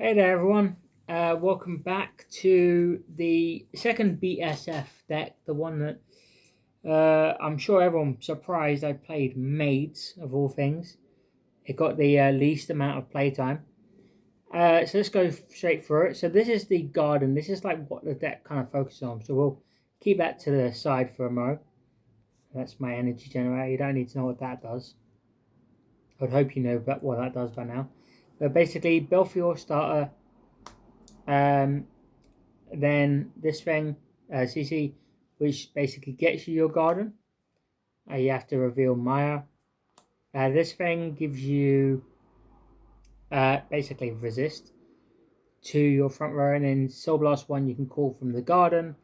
Hey there, everyone. Welcome back to the second BSF deck, the one that I'm sure everyone's surprised I played Maids, of all things. It got the least amount of playtime. So let's go straight through it. So this is the garden. This is like what the deck kind of focuses on. So we'll keep that to the side for a moment. That's my energy generator. You don't need to know what that does. I would hope you know what that does by now. But basically, Bel-fiore starter. Um, Then this thing, CC, which basically gets you your garden. You have to reveal Maya. This thing gives you basically resist to your front row, and then Soul Blast 1 you can call from the garden,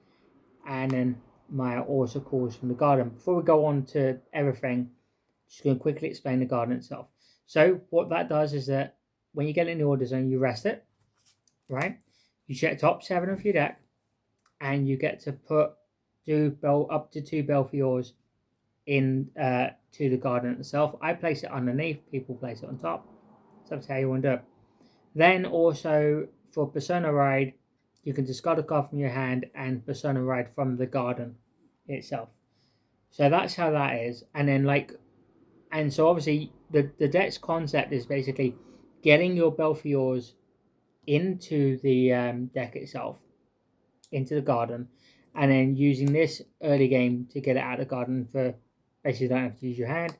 and then Maya also calls from the garden. Before we go on to everything, just going to quickly explain the garden itself. So what that does is that when you get in the order zone, you rest it, right? You check top 7 of your deck, and you get to put up to 2 Bel-fiores in to the garden itself. I place it underneath, people place it on top. It's up to how you want to do it. Then also for Persona Ride, you can discard a card from your hand and Persona Ride from the garden itself. So that's how that is. And so obviously the deck's concept is basically getting your Bel-fiores into the deck itself, into the garden, and then using this early game to get it out of the garden for basically you don't have to use your hand.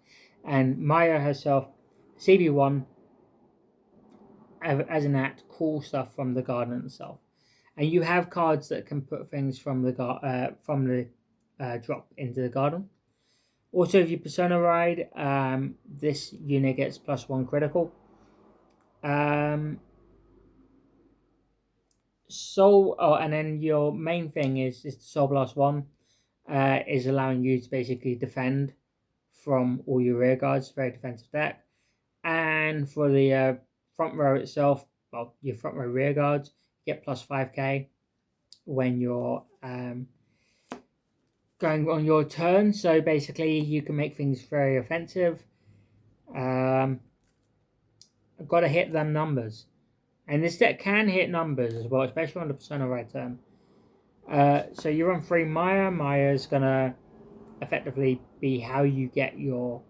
And Maya herself, CB1, as an act, cool stuff from the garden itself. And you have cards that can put things from the drop into the garden. Also, if you Persona Ride, this unit gets +1 critical. And then your main thing is the Soul Blast 1 is allowing you to basically defend from all your rear guards. Very defensive deck. And for the front row itself, well, your front row rear guards get +5k when you're going on your turn. So basically, you can make things very offensive. I've got to hit them numbers. And this deck can hit numbers as well, especially on the Persona Ride turn. So you run 3 Maya. Maya's going to effectively be how you get your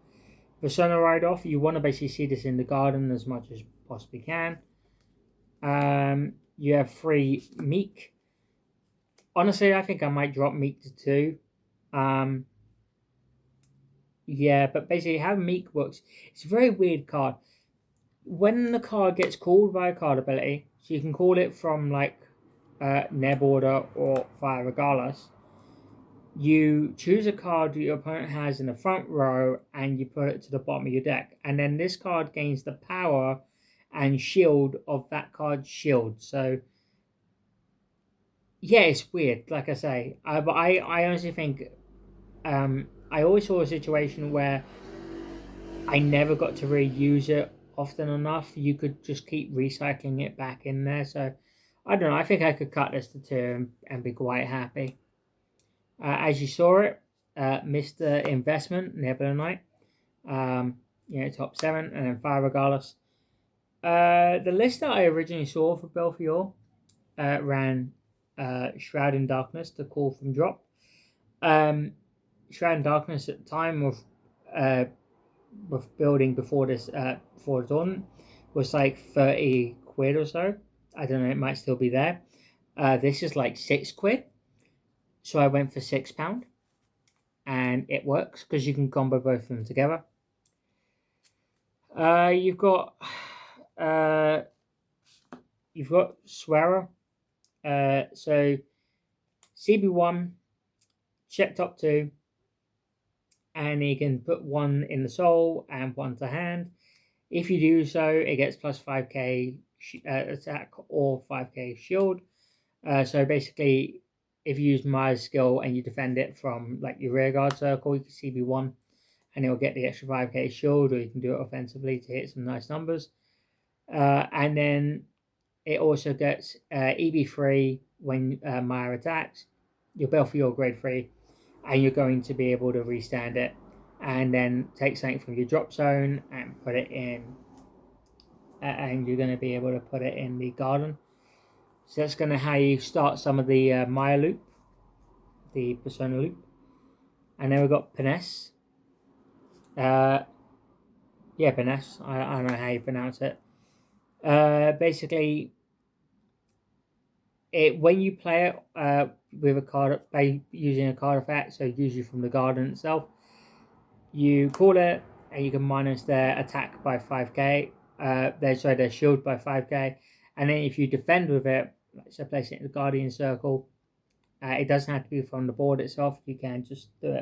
Persona Ride off. You want to basically see this in the garden as much as you possibly can. You have 3 Meek. Honestly, I think I might drop Meek to 2. Yeah, but basically how Meek works, it's a very weird card. When the card gets called by a card ability, so you can call it from like Neb Order or Fire regardless, you choose a card that your opponent has in the front row and you put it to the bottom of your deck. And then this card gains the power and shield of that card's shield. So, yeah, it's weird, like I say. But I honestly think I always saw a situation where I never got to really use it often enough. You could just keep recycling it back in there. So, I don't know. I think I could cut this to 2 and be quite happy. As you saw it, Mr. Investment, Nebula Knight, top 7, and then 5 regardless. The list that I originally saw for Bel-fiore ran Shroud in Darkness to call from drop. Shroud in Darkness at the time of building before this before the tournament was like 30 quid or so. I don't know, it might still be there. This is like 6 quid. So I went for £6, and it works because you can combo both of them together. You've got Swearer. So CB1, check top 2, and you can put 1 in the soul and 1 to hand. If you do so, it gets +5k attack or 5k shield. So basically, if you use Maya's skill and you defend it from like your rear guard circle, you can CB1 and it'll get the extra 5k shield, or you can do it offensively to hit some nice numbers. And then it also gets EB3 when Maya attacks. Your Bel-fiore grade 3, and you're going to be able to restand it and then take something from your drop zone and put it in and you're going to be able to put it in the garden. So that's going to how you start some of the Maya loop, the persona loop. And then we've got Piness. Yeah, Piness. I don't know how you pronounce it. Basically, when you play it with a card by using a card effect, so usually from the garden itself, you call it and you can minus their attack by 5k. Their shield by 5k, and then if you defend with it, so place it in the Guardian Circle. It doesn't have to be from the board itself. You can just do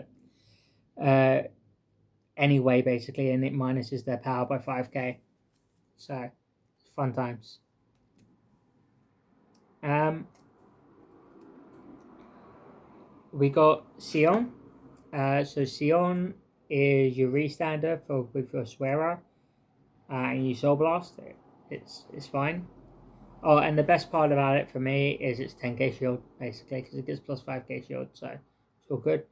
it anyway, basically, and it minuses their power by 5k. So, fun times. We got Sion. So Sion is your restander with your Swearer, and you Soul Blast. It's fine. Oh, and the best part about it for me is it's 10k shield, basically, because it gives plus 5k shield, so it's all good.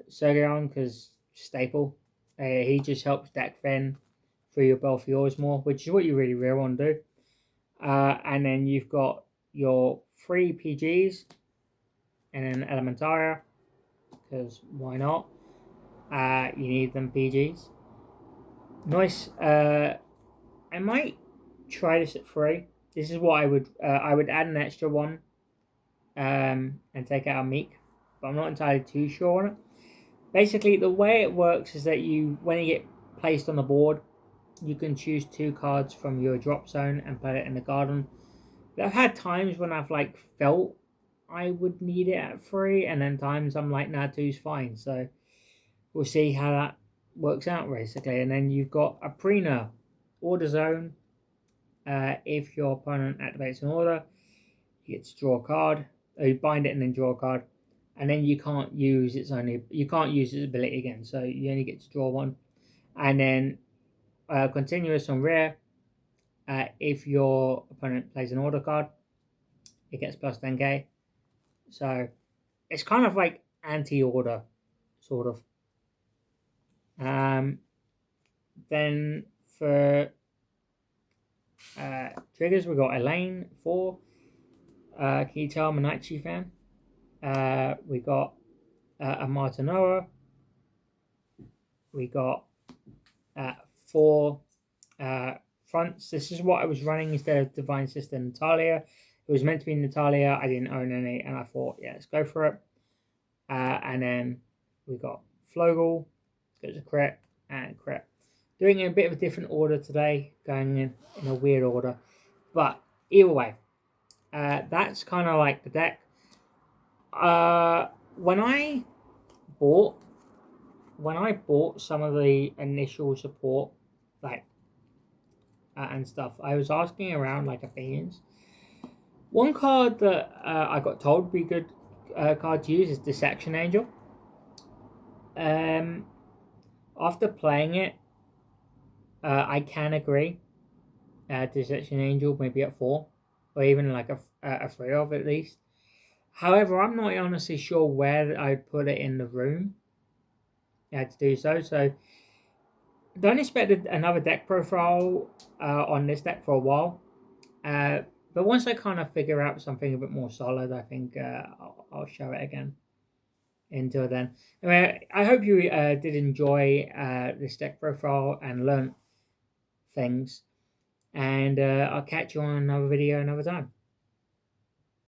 Sergeon, because staple. He just helps deck Fen through your Bel-fiores more, which is what you really want to do. And then you've got your 3 PGs, and then Elementaria, because why not? You need them PGs. Nice. I might try this at 3. This is what I would add an extra one and take out a Meek, but I'm not entirely too sure on it. Basically, the way it works is that when you get placed on the board, you can choose 2 cards from your drop zone and put it in the garden. But I've had times when I've felt I would need it at 3, and then times I'm like, nah, 2's fine. So we'll see how that works out, basically. And then you've got a Prina order zone. If your opponent activates an order, you get to draw a card. Or you bind it and then draw a card, and then you can't use its ability again. So you only get to draw one. And then continuous on rare. If your opponent plays an order card, it gets plus 10k. So it's kind of like anti-order, sort of. Then for triggers, we got Elaine 4. Can you tell I'm a Nightchi fan? We got a Martinoa. We got 4 fronts. This is what I was running instead of Divine Sister Natalia. It was meant to be Natalia. I didn't own any, and I thought, yeah, let's go for it. And then we got Flogel. It's a crit and crit. Doing it in a bit of a different order today, going in a weird order. But either way, that's kind of like the deck. When I bought some of the initial support, and stuff, I was asking around opinions. One card that I got told would be a good card to use is Dissection Angel. After playing it, I can agree. Dissection Angel maybe at 4, or even a 3 of at least. However, I'm not honestly sure where I'd put it in the room to do so. So don't expect another deck profile on this deck for a while. But once I kind of figure out something a bit more solid, I think I'll show it again. Until then, anyway, I hope you did enjoy this deck profile and learn things. And I'll catch you on another video another time.